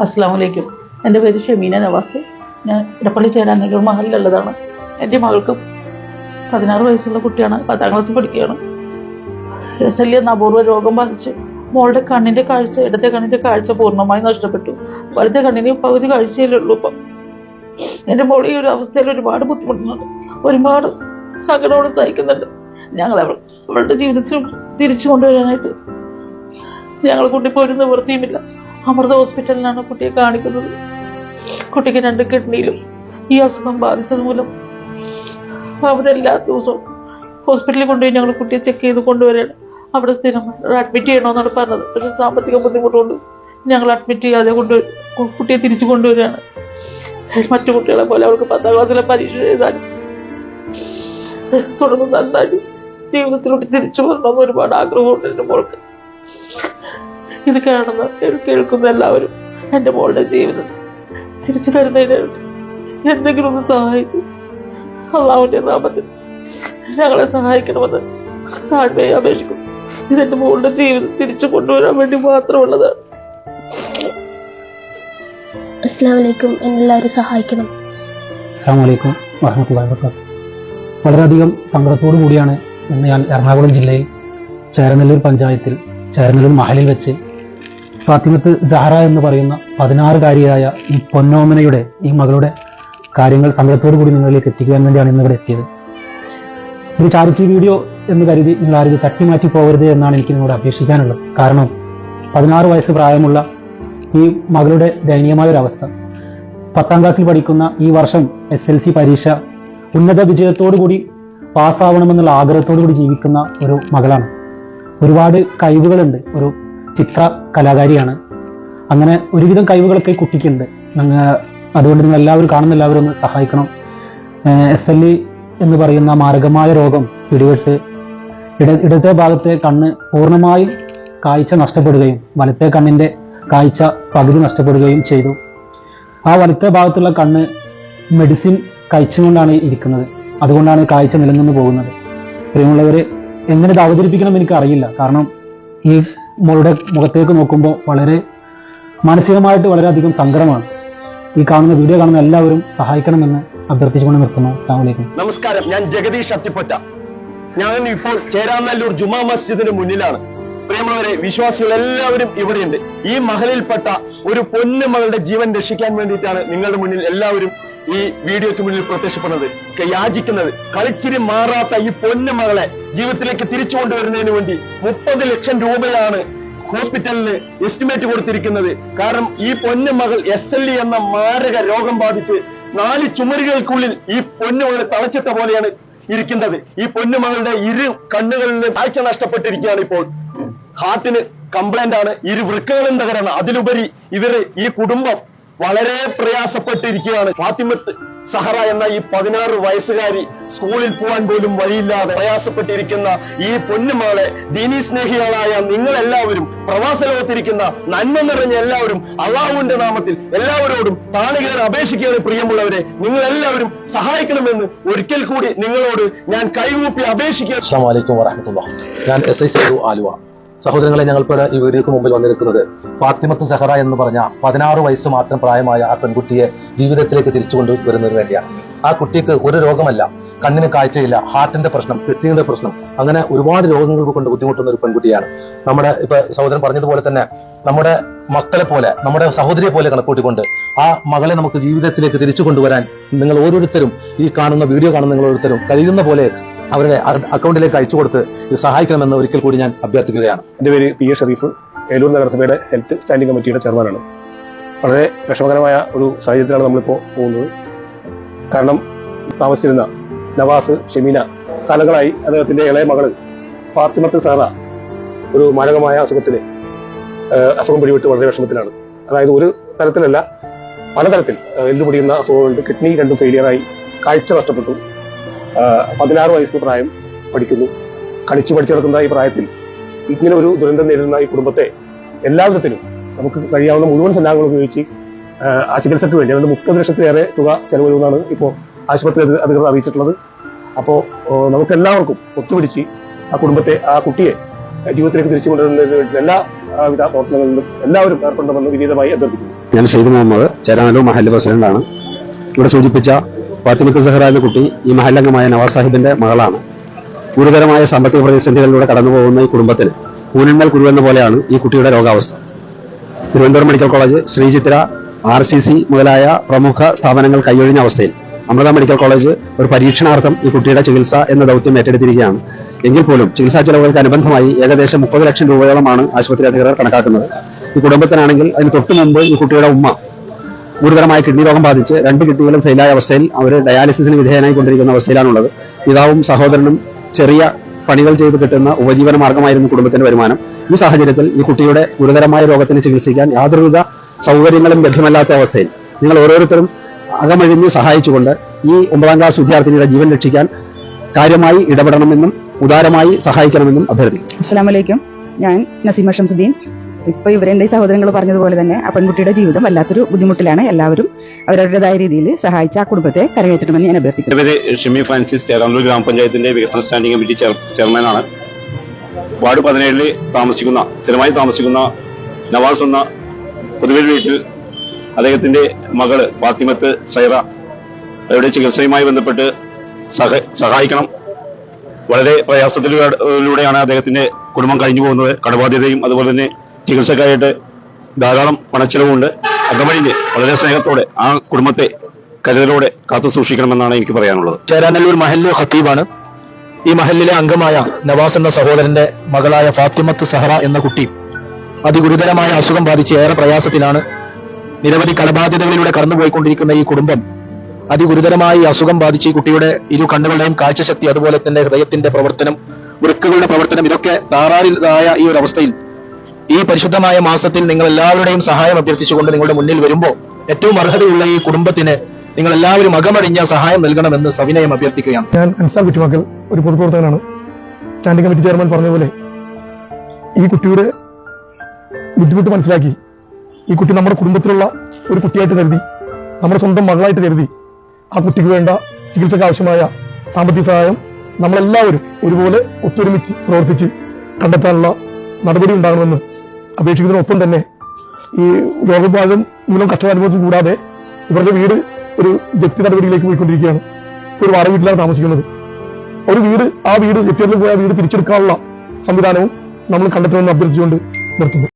അസ്സലാമലൈക്കും. എൻ്റെ പേര് ഷമീന നവാസ്. ഞാൻ ഇടപ്പള്ളി ചേരാനല്ലൂർ മഹലിലുള്ളതാണ്. എൻ്റെ മകൾക്ക് 16 വയസ്സുള്ള കുട്ടിയാണ്, 10ാം ക്ലാസ്സിൽ പഠിക്കുകയാണ്. SLE എന്ന അപൂർവ രോഗം ബാധിച്ച് മോളുടെ കണ്ണിൻ്റെ കാഴ്ച, ഇടത്തെ കണ്ണിൻ്റെ കാഴ്ച പൂർണ്ണമായി നഷ്ടപ്പെട്ടു. വലത്തെ കണ്ണിന് പകുതി കാഴ്ചയിലേ ഉള്ളൂ. ഇപ്പം എൻ്റെ മോൾ ഈ ഒരു അവസ്ഥയിൽ ഒരുപാട് ബുദ്ധിമുട്ടുന്നുണ്ട്, ഒരുപാട് സങ്കടോടെ സഹിക്കുന്നുണ്ട്. ഞങ്ങൾ അവളുടെ ജീവിതത്തിൽ തിരിച്ചു കൊണ്ടുവരാനായിട്ട് ഞങ്ങൾ കൊണ്ടുപോയി ഒരു നിവൃത്തിയുമില്ല. അമൃത ഹോസ്പിറ്റലിലാണ് കുട്ടിയെ കാണിക്കുന്നത്. കുട്ടിക്ക് 2 കിഡ്നിയിലും ഈ അസുഖം ബാധിച്ചത് മൂലം അവരെല്ലാ ദിവസവും ഹോസ്പിറ്റലിൽ കൊണ്ടുപോയി ഞങ്ങൾ കുട്ടിയെ ചെക്ക് ചെയ്ത് കൊണ്ടുവരികയാണ്. അവിടെ സ്ഥിരം അഡ്മിറ്റ് ചെയ്യണമെന്നാണ് പറഞ്ഞത്. പക്ഷെ സാമ്പത്തിക ബുദ്ധിമുട്ടുകൊണ്ട് ഞങ്ങൾ അഡ്മിറ്റ് ചെയ്യാതെ കുട്ടിയെ തിരിച്ചു കൊണ്ടുവരികയാണ്. മറ്റു കുട്ടികളെ പോലെ അവൾക്ക് 10ാം ക്ലാസ്സിലെ പരീക്ഷ എഴുതാനും തുടർന്ന് നന്നായിട്ട് ജീവിതത്തിലോട്ട് തിരിച്ചു വരണമെന്ന് ഒരുപാട് ആഗ്രഹമുണ്ട് എൻ്റെ മോൾക്ക്. ഇത് കാണുന്ന കേൾക്കുന്ന എല്ലാവരും എൻ്റെ മോളുടെ ജീവിതം തിരിച്ചു തരുന്നതിന് എന്തെങ്കിലും ഒന്ന് സഹായിച്ച് അള്ളാഹുവിൻ്റെ നാമത്തിൽ ഞങ്ങളെ സഹായിക്കണമെന്ന് താഴ്മയെ അപേക്ഷിക്കും. ഇതെൻ്റെ മോളുടെ ജീവിതം തിരിച്ചു കൊണ്ടുവരാൻ വേണ്ടി മാത്രമുള്ളതാണ്. അസ്സലാമു അലൈക്കും. എന്നെല്ലാവരും സഹായിക്കണം. അസ്സലാമു അലൈക്കും വറഹ്മത്തുള്ളാഹി വബറകാതുഹു. വളരെയധികം സങ്കടത്തോടു കൂടിയാണ് ഇന്ന് ഞാൻ എറണാകുളം ജില്ലയിൽ ചേരനെല്ലൂർ പഞ്ചായത്തിൽ ചേരനെല്ലൂർ മഹലിൽ വെച്ച് ഫാത്തിമത്ത് സഹറ എന്ന് പറയുന്ന 16-കാരിയായ ഈ പൊന്നോമനയുടെ ഈ മകളുടെ കാര്യങ്ങൾ സങ്കടത്തോടു കൂടി നിങ്ങളിലേക്ക് എത്തിക്കുവാൻ വേണ്ടിയാണ് ഇന്ന് ഇവിടെ എത്തിയത്. ഒരു ചാരിറ്റി വീഡിയോ എന്ന് കരുതി നിങ്ങൾ ആരും തട്ടിമാറ്റി പോകരുത് എന്നാണ് എനിക്ക് നിങ്ങളോട് അപേക്ഷിക്കാനുള്ളത്. കാരണം 16 വയസ്സ് പ്രായമുള്ള ഈ മകളുടെ ദയനീയമായ ഒരു അവസ്ഥ, 10ാം ക്ലാസ്സിൽ പഠിക്കുന്ന ഈ വർഷം SLC പരീക്ഷ ഉന്നത വിജയത്തോടു കൂടി പാസ്സാവണമെന്നുള്ള ആഗ്രഹത്തോടു കൂടി ജീവിക്കുന്ന ഒരു മകളാണ്. ഒരുപാട് കഴിവുകളുണ്ട്. ഒരു ചിത്ര കലാകാരിയാണ്. അങ്ങനെ ഒരുവിധം കഴിവുകളൊക്കെ കുട്ടിക്കുണ്ട്. അതുകൊണ്ട് നിങ്ങൾ എല്ലാവരും കാണുന്ന എല്ലാവരും ഒന്ന് സഹായിക്കണം. SLE എന്ന് പറയുന്ന മാരകമായ രോഗം പിടിപെട്ട് ഇടത്തെ ഭാഗത്തെ കണ്ണ് പൂർണ്ണമായും കാഴ്ച നഷ്ടപ്പെടുകയും വലത്തെ കണ്ണിൻ്റെ കാഴ്ച പകുതി നഷ്ടപ്പെടുകയും ചെയ്തു. ആ വലത്തെ ഭാഗത്തുള്ള കണ്ണ് മെഡിസിൻ കഴിച്ചുകൊണ്ടാണ് ഇരിക്കുന്നത്. അതുകൊണ്ടാണ് കാഴ്ച നിലനിന്ന് പോകുന്നത്. പ്രിയമുള്ളവരെ, എങ്ങനെ ഇത് അവതരിപ്പിക്കണം എനിക്ക് അറിയില്ല. കാരണം ഈ മോളുടെ മുഖത്തേക്ക് നോക്കുമ്പോൾ വളരെ മാനസികമായിട്ട് വളരെയധികം സങ്കടമാണ്. ഈ കാണുന്ന വീഡിയോ കാണുന്ന എല്ലാവരും സഹായിക്കണമെന്ന് അഭ്യർത്ഥിച്ചുകൊണ്ട് നിർത്തുന്നു. അസ്സലാമു അലൈക്കും. നമസ്കാരം, ഞാൻ ജഗദീഷ് അത്തിപ്പൊറ്റ. ഞാൻ ഇപ്പോൾ ചേരാനല്ലൂർ ജുമാ മസ്ജിദിന് മുന്നിലാണ്. പ്രിയമുള്ളവരെ, വിശ്വാസികൾ എല്ലാവരും ഇവിടെയുണ്ട്. ഈ മഹലിൽപ്പെട്ട ഒരു പൊന്നു മകളുടെ ജീവൻ രക്ഷിക്കാൻ വേണ്ടിയിട്ടാണ് നിങ്ങളുടെ മുന്നിൽ എല്ലാവരും ഈ വീഡിയോയ്ക്ക് മുന്നിൽ പ്രത്യക്ഷപ്പെടുന്നത്, യാചിക്കുന്നത്. കളിച്ചിരി മാറാത്ത ഈ പൊന്നു മകളെ ജീവിതത്തിലേക്ക് തിരിച്ചു കൊണ്ടുവരുന്നതിന് വേണ്ടി 30 ലക്ഷം രൂപയാണ് ഹോസ്പിറ്റലിന് എസ്റ്റിമേറ്റ് കൊടുത്തിരിക്കുന്നത്. കാരണം ഈ പൊന്നു മകൾ SLE എന്ന മാരക രോഗം ബാധിച്ച് 4 ചുമരുകൾക്കുള്ളിൽ ഈ പൊന്നുമകളെ തളച്ചിട്ട പോലെയാണ് ഇരിക്കുന്നത്. ഈ പൊന്നുമകളുടെ 2 കണ്ണുകളിൽ കാഴ്ച നഷ്ടപ്പെട്ടിരിക്കുകയാണ്. ഇപ്പോൾ ഹാർട്ടിന് കംപ്ലൈന്റ് ആണ്, 2 വൃക്കകളും തകരാണ്. അതിലുപരി ഈ കുടുംബം വളരെ പ്രയാസപ്പെട്ടിരിക്കുകയാണ്. ഫാത്തിമത്ത് സഹറ എന്ന ഈ 16 വയസ്സുകാരി സ്കൂളിൽ പോകാൻ പോലും വഴിയില്ലാതെ പ്രയാസപ്പെട്ടിരിക്കുന്ന ഈ പൊന്നുമകളെ ദീനീ സ്നേഹികളായ നിങ്ങളെല്ലാവരും, പ്രവാസ ലോകത്തിരിക്കുന്ന നന്മ നിറഞ്ഞ എല്ലാവരും അള്ളാഹുവിന്റെ നാമത്തിൽ എല്ലാവരോടും താണുകേറി അപേക്ഷിക്കുകയാണ്. പ്രിയമുള്ളവരെ, നിങ്ങൾ എല്ലാവരും സഹായിക്കണമെന്ന് ഒരിക്കൽ കൂടി നിങ്ങളോട് ഞാൻ കൈകൂപ്പി അപേക്ഷിക്കുക. അസ്സലാമു അലൈക്കും വറഹ്മത്തുള്ളാഹി. ഞാൻ SI സൈദു ആലുവ. സഹോദരങ്ങളെ, ഞങ്ങളിപ്പോൾ ഈ വീഡിയോക്ക് മുമ്പിൽ വന്നിരിക്കുന്നത് ഫാത്തിമത്ത് സഹറ എന്ന് പറഞ്ഞ 16 വയസ്സ് മാത്രം പ്രായമായ ആ പെൺകുട്ടിയെ ജീവിതത്തിലേക്ക് തിരിച്ചു കൊണ്ടുവരുന്നതിന് വേണ്ടിയാണ്. ആ കുട്ടിക്ക് ഒരു രോഗമല്ല, കണ്ണിന് കാഴ്ചയില്ല, ഹാർട്ടിന്റെ പ്രശ്നം, കിഡ്നിയുടെ പ്രശ്നം, അങ്ങനെ ഒരുപാട് രോഗങ്ങൾ കൊണ്ട് ബുദ്ധിമുട്ടുന്ന ഒരു പെൺകുട്ടിയാണ്. നമ്മുടെ ഇപ്പൊ സഹോദരൻ പറഞ്ഞതുപോലെ തന്നെ നമ്മുടെ മക്കളെ പോലെ, നമ്മുടെ സഹോദരിയെ പോലെ കണക്കൂട്ടിക്കൊണ്ട് ആ മകളെ നമുക്ക് ജീവിതത്തിലേക്ക് തിരിച്ചു കൊണ്ടുവരാൻ നിങ്ങൾ ഓരോരുത്തരും, ഈ കാണുന്ന വീഡിയോ കാണുന്ന നിങ്ങൾ ഓരോരുത്തരും കഴിയുന്ന പോലെ അവരുടെ അക്കൗണ്ടിലേക്ക് അയച്ചു കൊടുത്ത് ഇത് സഹായിക്കണമെന്ന് ഒരിക്കൽ കൂടി ഞാൻ അഭ്യർത്ഥിക്കുകയാണ്. എൻ്റെ പേര് PA ഷെരീഫ്, ഏലൂർ നഗരസഭയുടെ ഹെൽത്ത് സ്റ്റാൻഡിംഗ് കമ്മിറ്റിയുടെ ചെയർമാനാണ്. വളരെ വിഷമകരമായ ഒരു സാഹചര്യത്തിലാണ് നമ്മളിപ്പോൾ പോകുന്നത്. കാരണം താമസിച്ചിരുന്ന നവാസ് ഷെമീന കാലങ്ങളായി അദ്ദേഹത്തിന്റെ ഇളയ മകള് ഫാത്തിമത്ത് സഹറ ഒരു മാരകമായ അസുഖം പിടിപെട്ട് വളരെ വിഷമത്തിലാണ്. അതായത് ഒരു തരത്തിലല്ല, പലതരത്തിൽ എല്ലുപൊടിയുന്ന അസുഖങ്ങളുണ്ട്. കിഡ്നി 2 ഫെയിലിയറായി, കാഴ്ച നഷ്ടപ്പെട്ടു. 16 വയസ്സ് പ്രായം പഠിക്കുന്നു. കളിച്ചു പഠിച്ചെടുക്കുന്ന ഈ പ്രായത്തിൽ ഇങ്ങനെ ഒരു ദുരന്തം നേരിടുന്ന ഈ കുടുംബത്തെ എല്ലാവിധത്തിലും നമുക്ക് കഴിയാവുന്ന മുഴുവൻ സന്നാഹങ്ങളും ഉപയോഗിച്ച് ആ ചികിത്സയ്ക്ക് വേണ്ടി അതായത് 30 ലക്ഷത്തിലേറെ തുക ചെലവ് വരുമെന്നാണ് ഇപ്പോൾ ആശുപത്രി അധികൃതർ അറിയിച്ചിട്ടുള്ളത്. അപ്പോൾ നമുക്ക് എല്ലാവർക്കും ഒത്തുപിടിച്ച് ആ കുട്ടിയെ ജീവിതത്തിലേക്ക് തിരിച്ചു കൊണ്ടുവരുന്നതിന് എല്ലാ എല്ലാവിധ പ്രവർത്തനങ്ങളിലും എല്ലാവരും ഏർപ്പെടണമെന്ന് വിനീതമായി അഭ്യർത്ഥിക്കുന്നു. ഞാൻ സയ്യിദ് മുഹമ്മദ്, ചേരാനല്ലൂർ മഹല്ല് പ്രസിഡന്റാണ്. ഇവിടെ സൂചിപ്പിച്ച ഫാത്തിമത്ത് സഹറ എന്ന കുട്ടി ഈ മഹല്ലംഗമായ നവാസ് സാഹിബിന്റെ മകളാണ്. ഗുരുതരമായ സാമ്പത്തിക പ്രതിസന്ധികളിലൂടെ കടന്നുപോകുന്ന ഈ കുടുംബത്തിന് കൂനിന്മേൽ കുരുവെന്ന പോലെയാണ് ഈ കുട്ടിയുടെ രോഗാവസ്ഥ. Thiruvananthapuram medical college, Sree Chitra, RCC മുതലായ പ്രമുഖ സ്ഥാപനങ്ങൾ കൈയൊഴിഞ്ഞ അവസ്ഥയിൽ അമൃത മെഡിക്കൽ കോളേജ് ഒരു പരീക്ഷണാർത്ഥം ഈ കുട്ടിയുടെ ചികിത്സ എന്ന ദൗത്യം ഏറ്റെടുത്തിരിക്കുകയാണ്. എങ്കിൽ പോലും ചികിത്സാ ചെലവുകൾക്ക് അനുബന്ധമായി ഏകദേശം 30 ലക്ഷം രൂപയോളമാണ് ആശുപത്രി അധികൃതർ കണക്കാക്കുന്നത്. ഈ കുടുംബത്തിനാണെങ്കിൽ അതിന് തൊട്ടു മുമ്പ് ഈ കുട്ടിയുടെ ഉമ്മ ഗുരുതരമായ കിഡ്നി രോഗം ബാധിച്ച് 2 കിഡ്നികളും ഫെയിലായ അവസ്ഥയിൽ അവർ ഡയാലിസിസിന് വിധേയനായിക്കൊണ്ടിരിക്കുന്ന അവസ്ഥയിലാണുള്ളത്. പിതാവും സഹോദരനും ചെറിയ പണികൾ ചെയ്ത് കിട്ടുന്ന ഉപജീവന മാർഗമായിരുന്നു കുടുംബത്തിന്റെ വരുമാനം. ഈ സാഹചര്യത്തിൽ ഈ കുട്ടിയുടെ ഗുരുതരമായ രോഗത്തിന് ചികിത്സിക്കാൻ യാതൊരുവിധ സൗകര്യങ്ങളും ലഭ്യമല്ലാത്ത അവസ്ഥയിൽ നിങ്ങൾ ഓരോരുത്തരും അകമഴിഞ്ഞ് സഹായിച്ചുകൊണ്ട് ഈ 9ാം ക്ലാസ് വിദ്യാർത്ഥിനിയുടെ ജീവൻ രക്ഷിക്കാൻ കാര്യമായി ഇടപെടണമെന്നും ഉദാരമായി സഹായിക്കണമെന്നും അഭ്യർത്ഥിക്കുന്നു. അസ്സലാമു അലൈക്കും. ഞാൻ നസീമ ഷംസുദ്ദീൻ. ഇപ്പൊ ഇവരെന്റെ സഹോദരങ്ങൾ പറഞ്ഞതുപോലെ തന്നെ ആ പെൺകുട്ടിയുടെ ജീവിതം വല്ലാത്തൊരു ബുദ്ധിമുട്ടിലാണ്. എല്ലാവരും അവരവരുടേതായ രീതിയിൽ സഹായിച്ച് ആ കുടുംബത്തെ കരകയറ്റണമെന്ന് ഞാൻ അഭ്യർത്ഥിക്കുന്നു. എന്റെ പേര് ഷിമി ഫ്രാൻസിസ്, ചേരാനല്ലൂർ ഗ്രാമപഞ്ചായത്തിന്റെ വികസന സ്റ്റാൻഡിംഗ് കമ്മിറ്റി ചെയർമാനാണ്. വാർഡ് 17 സ്ഥിരമായി താമസിക്കുന്ന നവാസ് എന്ന പൊതുവിൽ വീട്ടിൽ അദ്ദേഹത്തിന്റെ മകള് ഫാത്തിമത്ത് സൈറ അവരുടെ ചികിത്സയുമായി ബന്ധപ്പെട്ട് സഹായിക്കണം. വളരെ പ്രയാസത്തിലൂടെയാണ് അദ്ദേഹത്തിന്റെ കുടുംബം കഴിഞ്ഞു പോകുന്നത്. കടബാധ്യതയും അതുപോലെ തന്നെ ചികിത്സക്കായിട്ട് ധാരാളം പണച്ചെലവുണ്ട്. അകമഴിഞ്ഞ് വളരെ സ്നേഹത്തോടെ ആ കുടുംബത്തെ കരുതലോടെ കാത്തു സൂക്ഷിക്കണമെന്നാണ് എനിക്ക് പറയാനുള്ളത്. ചേരാനല്ലൂർ മഹല്ല് ഖത്തീബാണ്. ഈ മഹല്ലിലെ അംഗമായ നവാസ് എന്ന സഹോദരന്റെ മകളായ ഫാത്തിമത്ത് സഹറ എന്ന കുട്ടി അതിഗുരുതരമായ അസുഖം ബാധിച്ച് ഏറെ പ്രയാസത്തിലാണ്. നിരവധി കടബാധ്യതകളിലൂടെ കടന്നുപോയിക്കൊണ്ടിരിക്കുന്ന ഈ കുടുംബം അതിഗുരുതരമായി അസുഖം ബാധിച്ച് ഈ കുട്ടിയുടെ ഇരു കണ്ണുകളുടെയും കാഴ്ചശക്തി, അതുപോലെ തന്നെ ഹൃദയത്തിന്റെ പ്രവർത്തനം, വൃക്കകളുടെ പ്രവർത്തനം, ഇതൊക്കെ താറാറിലായ ഈ ഒരു അവസ്ഥയിൽ ഈ പരിശുദ്ധമായ മാസത്തിൽ നിങ്ങൾ എല്ലാവരുടെയും സഹായം അഭ്യർത്ഥിച്ചുകൊണ്ട് നിങ്ങളുടെ മുന്നിൽ വരുമ്പോൾ ഏറ്റവും അർഹതയുള്ള ഈ കുടുംബത്തിന് നിങ്ങൾ എല്ലാവരും അകമഴിഞ്ഞ സഹായം നൽകണമെന്ന് സവിനയം അഭ്യർത്ഥിക്കുകയാണ്. ഞാൻ അൻസാർ കുറ്റിമക്കൽ, ഒരു പൊതുപ്രവർത്തകനാണ്. സ്റ്റാൻഡിംഗ് കമ്മിറ്റി ചെയർമാൻ പറഞ്ഞതുപോലെ ഈ കുട്ടിയുടെ ബുദ്ധിമുട്ട് മനസ്സിലാക്കി ഈ കുട്ടി നമ്മുടെ കുടുംബത്തിലുള്ള ഒരു കുട്ടിയായിട്ട് കരുതി, നമ്മുടെ സ്വന്തം മകളായിട്ട് കരുതി ആ കുട്ടിക്ക് വേണ്ട ചികിത്സയ്ക്ക് ആവശ്യമായ സാമ്പത്തിക സഹായം നമ്മളെല്ലാവരും ഒരുപോലെ ഒത്തൊരുമിച്ച് പ്രവർത്തിച്ച് കണ്ടെത്താനുള്ള നടപടി ഉണ്ടാകണമെന്ന് അപേക്ഷിക്കുന്നതിനൊപ്പം തന്നെ ഈ രോഗബാധിതം മൂലം കഷ്ടകാനുഭവത്തിൽ കൂടാതെ ഇവരുടെ വീട് ഒരു ജപ്തി നടപടിയിലേക്ക് പോയിക്കൊണ്ടിരിക്കുകയാണ്. ഒരു വാടക വീട്ടിലാണ് താമസിക്കുന്നത്. ആ വീട് ജപ്തിയിൽ പോയ വീട് തിരിച്ചെടുക്കാനുള്ള സംവിധാനവും നമ്മൾ കണ്ടെത്തണമെന്ന് അഭ്യർത്ഥിച്ചുകൊണ്ട് നിർത്തുന്നു.